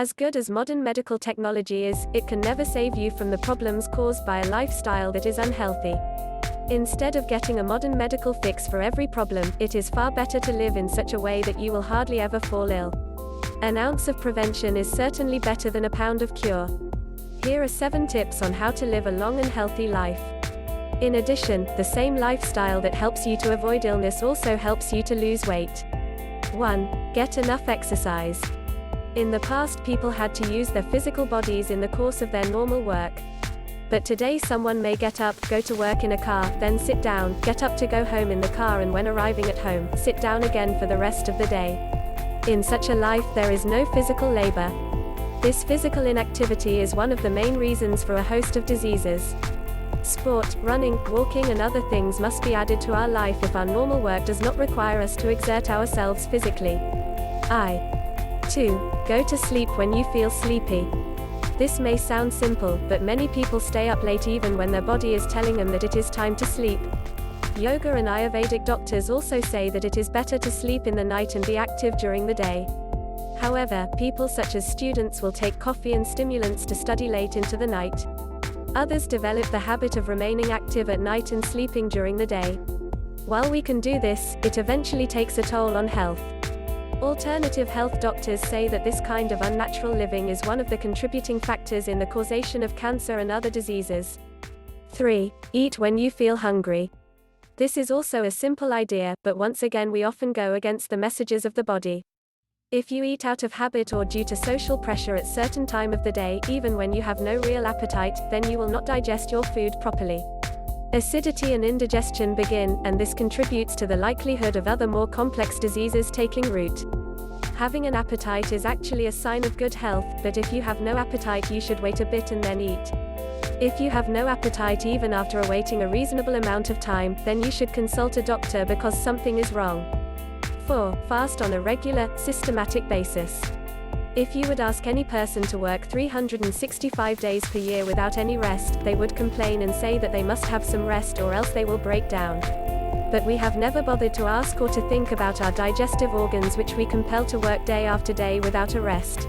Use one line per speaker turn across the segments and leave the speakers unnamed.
As good as modern medical technology is, it can never save you from the problems caused by a lifestyle that is unhealthy. Instead of getting a modern medical fix for every problem, it is far better to live in such a way that you will hardly ever fall ill. An ounce of prevention is certainly better than a pound of cure. Here are 7 tips on how to live a long and healthy life. In addition, the same lifestyle that helps you to avoid illness also helps you to lose weight. 1. Get enough exercise. In the past, people had to use their physical bodies in the course of their normal work. But today someone may get up, go to work in a car, then sit down, get up to go home in the car, and when arriving at home, sit down again for the rest of the day. In such a life there is no physical labor. This physical inactivity is one of the main reasons for a host of diseases. Sport, running, walking and other things must be added to our life if our normal work does not require us to exert ourselves physically. 2. Go to sleep when you feel sleepy. This may sound simple, but many people stay up late even when their body is telling them that it is time to sleep. Yoga and Ayurvedic doctors also say that it is better to sleep in the night and be active during the day. However, people such as students will take coffee and stimulants to study late into the night. Others develop the habit of remaining active at night and sleeping during the day. While we can do this, it eventually takes a toll on health. Alternative health doctors say that this kind of unnatural living is one of the contributing factors in the causation of cancer and other diseases. 3. Eat when you feel hungry. This is also a simple idea, but once again we often go against the messages of the body. If you eat out of habit or due to social pressure at certain time of the day, even when you have no real appetite, then you will not digest your food properly. Acidity and indigestion begin, and this contributes to the likelihood of other more complex diseases taking root. Having an appetite is actually a sign of good health, but if you have no appetite you should wait a bit and then eat. If you have no appetite even after awaiting a reasonable amount of time, then you should consult a doctor because something is wrong. 4. Fast on a regular, systematic basis. If you would ask any person to work 365 days per year without any rest, they would complain and say that they must have some rest or else they will break down. But we have never bothered to ask or to think about our digestive organs, which we compel to work day after day without a rest.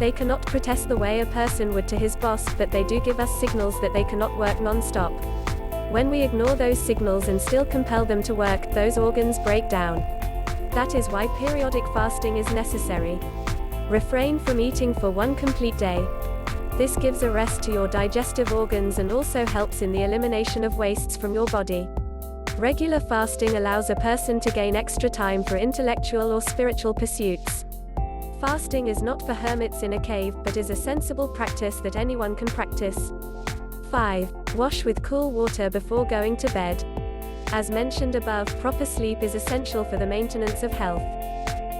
They cannot protest the way a person would to his boss, but they do give us signals that they cannot work non-stop. When we ignore those signals and still compel them to work, those organs break down. That is why periodic fasting is necessary. Refrain from eating for 1 complete day. This gives a rest to your digestive organs and also helps in the elimination of wastes from your body. Regular fasting allows a person to gain extra time for intellectual or spiritual pursuits. Fasting is not for hermits in a cave, but is a sensible practice that anyone can practice. 5. Wash with cool water before going to bed. As mentioned above, proper sleep is essential for the maintenance of health.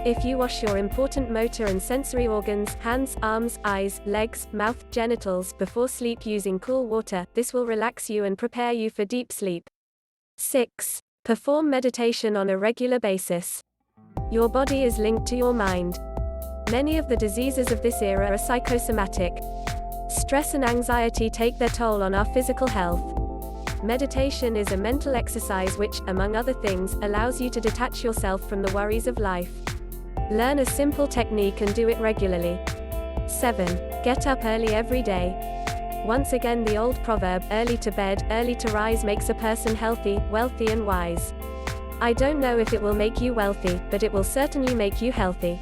If you wash your important motor and sensory organs, hands, arms, eyes, legs, mouth, genitals, before sleep using cool water, this will relax you and prepare you for deep sleep. 6. Perform meditation on a regular basis. Your body is linked to your mind. Many of the diseases of this era are psychosomatic. Stress and anxiety take their toll on our physical health. Meditation is a mental exercise which, among other things, allows you to detach yourself from the worries of life. Learn a simple technique and do it regularly. 7. Get up early every day. Once again, the old proverb, early to bed, early to rise, makes a person healthy, wealthy and wise. I don't know if it will make you wealthy, but it will certainly make you healthy.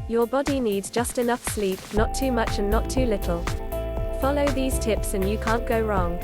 Your body needs just enough sleep, not too much and not too little. Follow these tips and you can't go wrong.